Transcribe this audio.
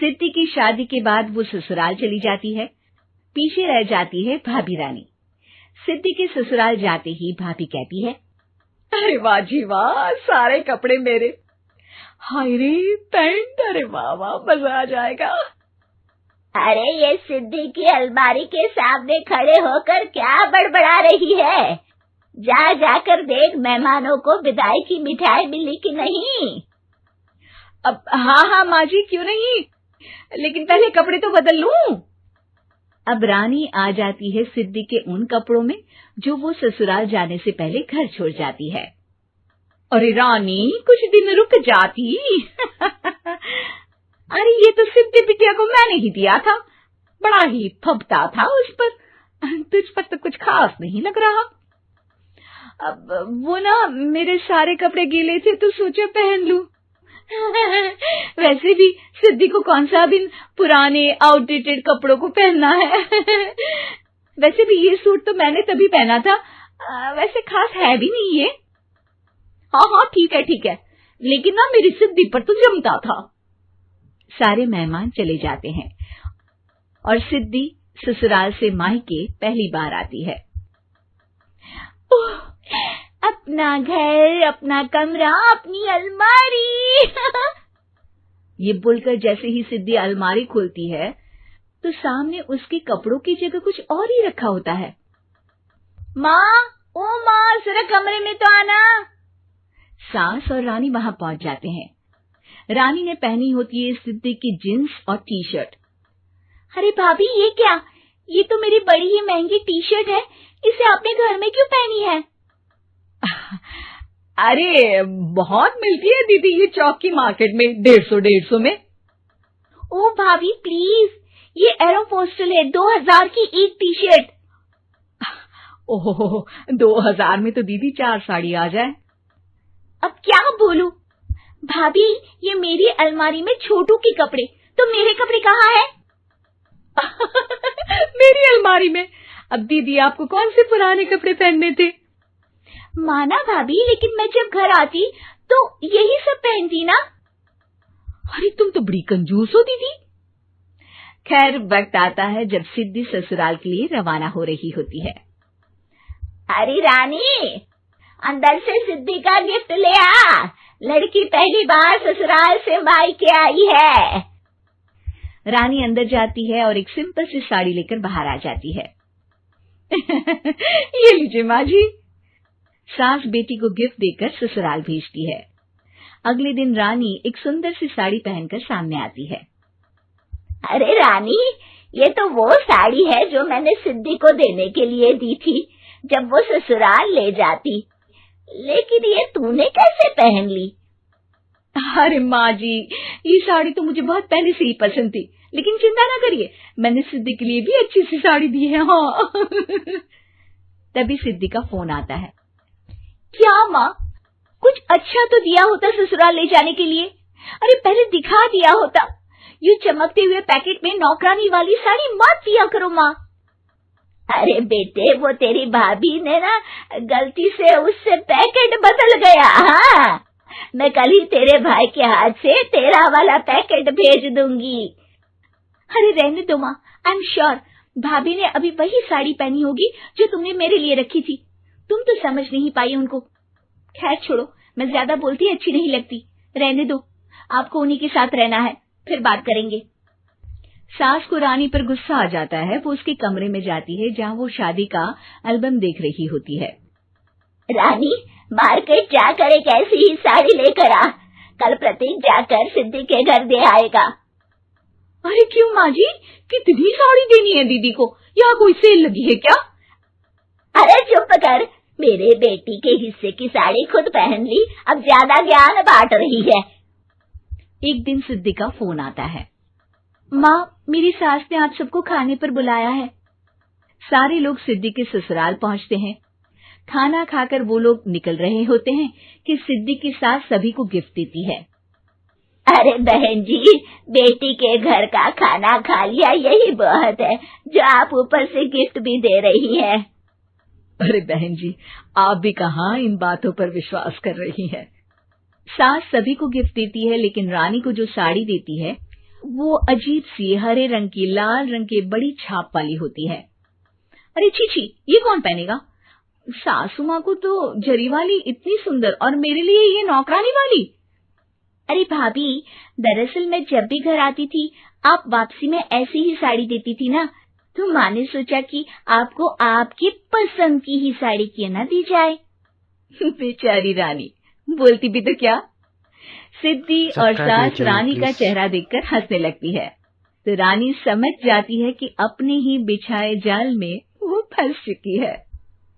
सिद्धि की शादी के बाद वो ससुराल चली जाती है। पीछे रह जाती है भाभी रानी। सिद्धि के ससुराल जाते ही भाभी कहती है, अरे वाह जी वाह, सारे कपड़े मेरे। हाय रे पैंट, अरे वाह वाह, मजा आ जाएगा। अरे ये सिद्धि की अलमारी के सामने खड़े होकर क्या बड़बड़ा रही है? जाकर देख मेहमानों को विदाई की मिठाई मिली कि नहीं। अब हाँ माँ जी, क्यों नहीं, लेकिन पहले कपड़े तो बदल लूं। अब रानी आ जाती है सिद्धि के उन कपड़ों में जो वो ससुराल जाने से पहले घर छोड़ जाती है। अरे रानी, कुछ दिन रुक जाती। अरे ये तो सिद्धि बिटिया को मैंने ही दिया था, बड़ा ही फबता था उस पर, तुझ पर तो कुछ खास नहीं लग रहा। अब वो ना मेरे सारे कपड़े गीले थे तो सोचा पहन लूं। वैसे भी सिद्धि को कौन सा दिन पुराने आउटडेटेड कपड़ों को पहनना है। वैसे भी ये सूट तो मैंने तभी पहना था, वैसे खास है भी नहीं ये। हाँ ठीक है, लेकिन ना मेरी सिद्धि पर तो जमता था। सारे मेहमान चले जाते हैं और सिद्धि ससुराल से मायके पहली बार आती है। अपना घर, अपना कमरा, अपनी अलमारी। ये बोलकर जैसे ही सिद्धि अलमारी खोलती है तो सामने उसके कपड़ों की जगह कुछ और ही रखा होता है। माँ, जरा कमरे में तो आना। सास और रानी वहां पहुंच जाते हैं। रानी ने पहनी होती है सिद्धि की जींस और टी शर्ट। अरे भाभी, ये क्या? ये तो मेरी बड़ी ही महंगी टी शर्ट है, इसे आपने घर में क्यों पहनी है? अरे बहुत मिलती है दीदी ये चौक की मार्केट में, 150 में। ओ भाभी प्लीज, ये एरोपोस्टल है, 2000 की एक टी शर्ट। ओहो, 2000 में तो दीदी 4 साड़ी आ जाए। अब क्या बोलूं? भाभी, ये मेरी अलमारी में छोटू के कपड़े, तो मेरे कपड़े कहाँ हैं? मेरी अलमारी में? अब दीदी आपको कौन से पुराने कपड़े पहनने थे? माना भाभी, लेकिन मैं जब घर आती तो यही सब पहनती ना। अरे तुम तो बड़ी कंजूस हो दीदी। खैर, वक्त आता है जब सिद्धि ससुराल के लिए रवाना हो रही होती है। अरे रानी, अंदर से सिद्धि का गिफ्ट ले आ, लड़की पहली बार ससुराल से मायके आई है। रानी अंदर जाती है और एक सिंपल सी साड़ी लेकर बाहर आ जाती है। ये लीजिए माँ जी। सास बेटी को गिफ्ट देकर ससुराल भेजती है। अगले दिन रानी एक सुंदर सी साड़ी पहनकर सामने आती है। अरे रानी, ये तो वो साड़ी है जो मैंने सिद्धि को देने के लिए दी थी जब वो ससुराल ले जाती, लेकिन ये तूने कैसे पहन ली? अरे माँ जी, ये साड़ी तो मुझे बहुत पहले से ही पसंद थी, लेकिन चिंता ना करिए, मैंने सिद्धि के लिए भी अच्छी सी साड़ी दी है। हाँ। तभी सिद्धि का फोन आता है। क्या माँ, कुछ अच्छा तो दिया होता ससुराल ले जाने के लिए। अरे पहले दिखा दिया होता। ये चमकते हुए पैकेट में नौकरानी वाली साड़ी मत दिया करो माँ। अरे बेटे, वो तेरी भाभी ने ना गलती से उससे पैकेट बदल गया। हाँ, मैं कल ही तेरे भाई के हाथ से तेरा वाला पैकेट भेज दूंगी। अरे रहने दो माँ, आई एम श्योर भाभी ने अभी वही साड़ी पहनी होगी जो तुमने मेरे लिए रखी थी। तुम तो समझ नहीं पाई उनको। खैर छोड़ो, मैं ज्यादा बोलती अच्छी नहीं लगती, रहने दो, आपको उन्हीं के साथ रहना है, फिर बात करेंगे। सास को रानी पर गुस्सा आ जाता है। वो उसके कमरे में जाती है जहाँ वो शादी का एल्बम देख रही होती है। रानी, मार्केट जाकर एक ऐसी ही साड़ी लेकर आ, कल प्रतीक जाकर सिद्धि के घर दे आएगा। अरे क्यों माँ जी, कितनी साड़ी देनी है दीदी को? यहाँ कोई सेल लगी है क्या? अरे चुप कर, मेरे बेटी के हिस्से की साड़ी खुद पहन ली, अब ज्यादा ज्ञान बांट रही है। एक दिन सिद्धि का फोन आता है। माँ, मेरी सास ने आप सबको खाने पर बुलाया है। सारे लोग सिद्धि के ससुराल पहुँचते हैं। खाना खाकर वो लोग निकल रहे होते हैं कि सिद्धि की सास सभी को गिफ्ट देती है। अरे बहन जी, बेटी के घर का खाना खा लिया, यही बहुत है जो आप ऊपर से गिफ्ट भी दे रही है। अरे बहन जी, आप भी कहाँ इन बातों पर विश्वास कर रही हैं। सास सभी को गिफ्ट देती है, लेकिन रानी को जो साड़ी देती है वो अजीब सी हरे रंग की लाल रंग के बड़ी छाप वाली होती है। अरे छी, ये कौन पहनेगा? सासू माँ को तो जरी वाली इतनी सुंदर, और मेरे लिए ये नौकरानी वाली। अरे भाभी, दरअसल मैं जब भी घर आती थी आप वापसी में ऐसी ही साड़ी देती थी ना, तो माँ ने सोचा कि आपको आपकी पसंद की ही साड़ी क्यों ना दी जाए। बेचारी रानी, बोलती भी तो क्या। सिद्धि और सास रानी का चेहरा देखकर हंसने लगती है, तो रानी समझ जाती है कि अपने ही बिछाए जाल में वो फंस चुकी है।